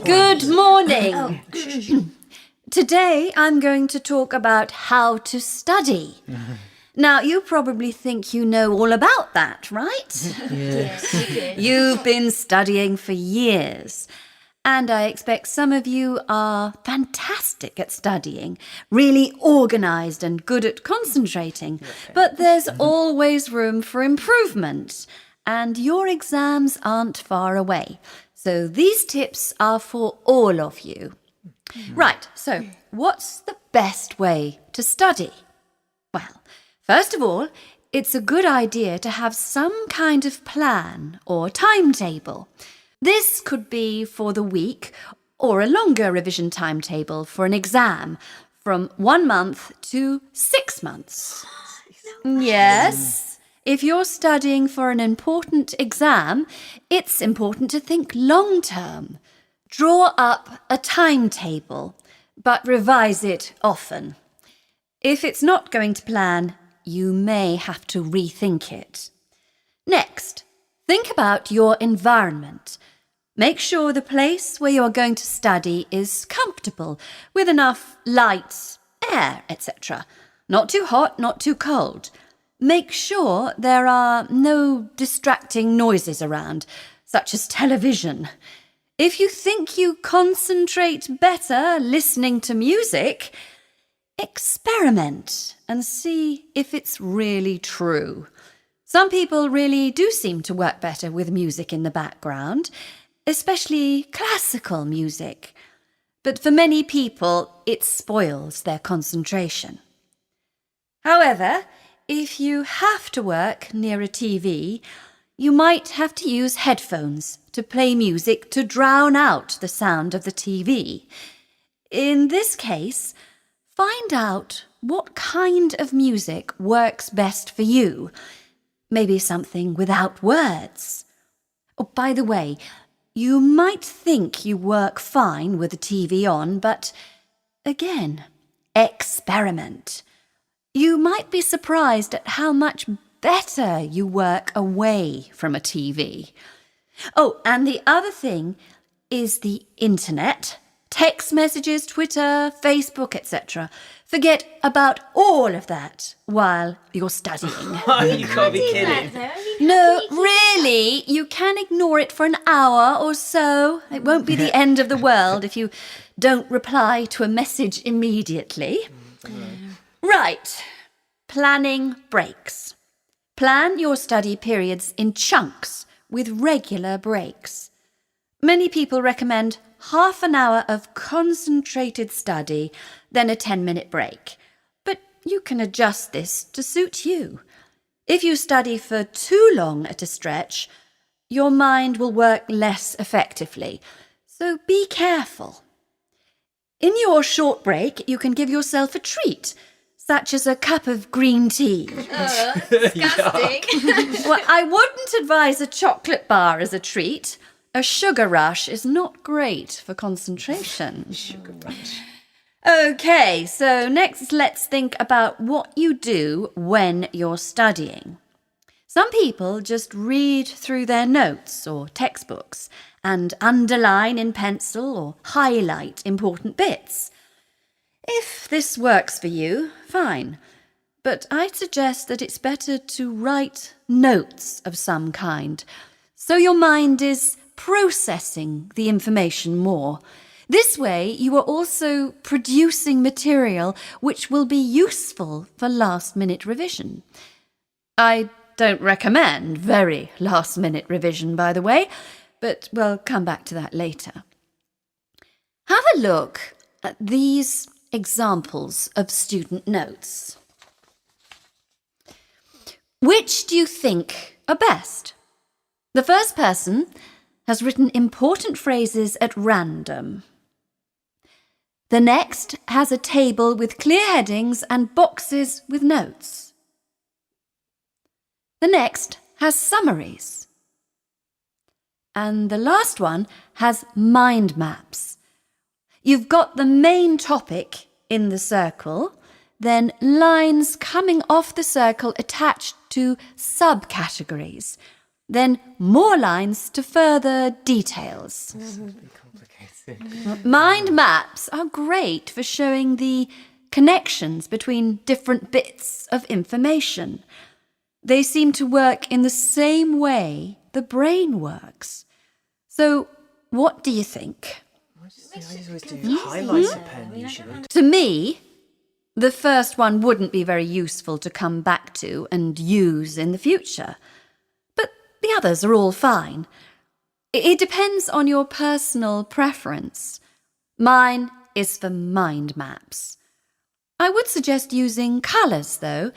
Good morning. Today I'm going to talk about how to study. Now, you probably think you know all about that, right? Yes. You've been studying for years. And I expect some of you are fantastic at studying, really organised and good at concentrating. But there's always room for improvement. And your exams aren't far away. So these tips are for all of you. Right, so what's the best way to study? Well, first of all, it's a good idea to have some kind of plan or timetable. This could be for the week or a longer revision timetable for an exam from 1 month to 6 months. Yes, if you're studying for an important exam, it's important to think long term. Draw up a timetable, but revise it often. If it's not going to plan, you may have to rethink it. Next, think about your environment. Make sure the place where you are going to study is comfortable, with enough light, air, etc. Not too hot, not too cold. Make sure there are no distracting noises around, such as television. If you think you concentrate better listening to music, experiment and see if it's really true. Some people really do seem to work better with music in the background, especially classical music. But for many people, it spoils their concentration. However, if you have to work near a TV, you might have to use headphones to play music to drown out the sound of the TV. In this case, find out what kind of music works best for you. Maybe something without words. Oh, by the way, you might think you work fine with the TV on, but again, experiment. You might be surprised at how much better you work away from a TV. Oh, and the other thing is the internet, text messages, Twitter, Facebook, etc. Forget about all of that while you're studying. You can't be kidding. No, really, you can ignore it for an hour or so. It won't be the end of the world if you don't reply to a message immediately. Right, planning breaks. Plan your study periods in chunks with regular breaks. Many people recommend half an hour of concentrated study, then a 10-minute break. But you can adjust this to suit you. If you study for too long at a stretch, your mind will work less effectively. So be careful. In your short break, you can give yourself a treat, such as a cup of green tea. Disgusting. Well, I wouldn't advise a chocolate bar as a treat. A sugar rush is not great for concentration. Sugar rush. Okay, so next let's think about what you do when you're studying. Some people just read through their notes or textbooks and underline in pencil or highlight important bits. If this works for you, fine. But I'd suggest that it's better to write notes of some kind, so your mind is processing the information more. This way, you are also producing material which will be useful for last-minute revision. I don't recommend very last-minute revision, by the way, but we'll come back to that later. Have a look at these examples of student notes. Which do you think are best? The first person has written important phrases at random. The next has a table with clear headings and boxes with notes. The next has summaries. And the last one has mind maps. You've got the main topic in the circle, then lines coming off the circle attached to subcategories. then more lines to further details. Mind maps are great for showing the connections between different bits of information. They seem to work in the same way the brain works. So, what do you think? I just always do highlighter pen usually. To me, the first one wouldn't be very useful to come back to and use in the future. But the others are all fine. It depends on your personal preference. Mine is for mind maps. I would suggest using colours, though,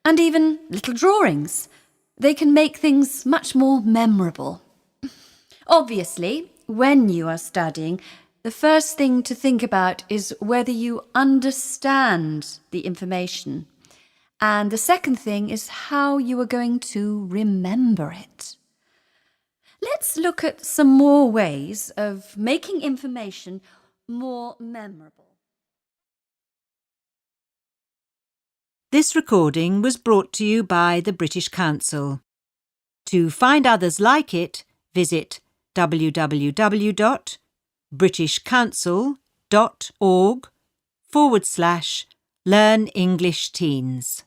and even little drawings. They can make things much more memorable. Obviously, when you are studying, the first thing to think about is whether you understand the information. And the second thing is how you are going to remember it. Let's look at some more ways of making information more memorable. This recording was brought to you by the British Council. To find others like it, visit www.britishcouncil.org/Learn English Teens.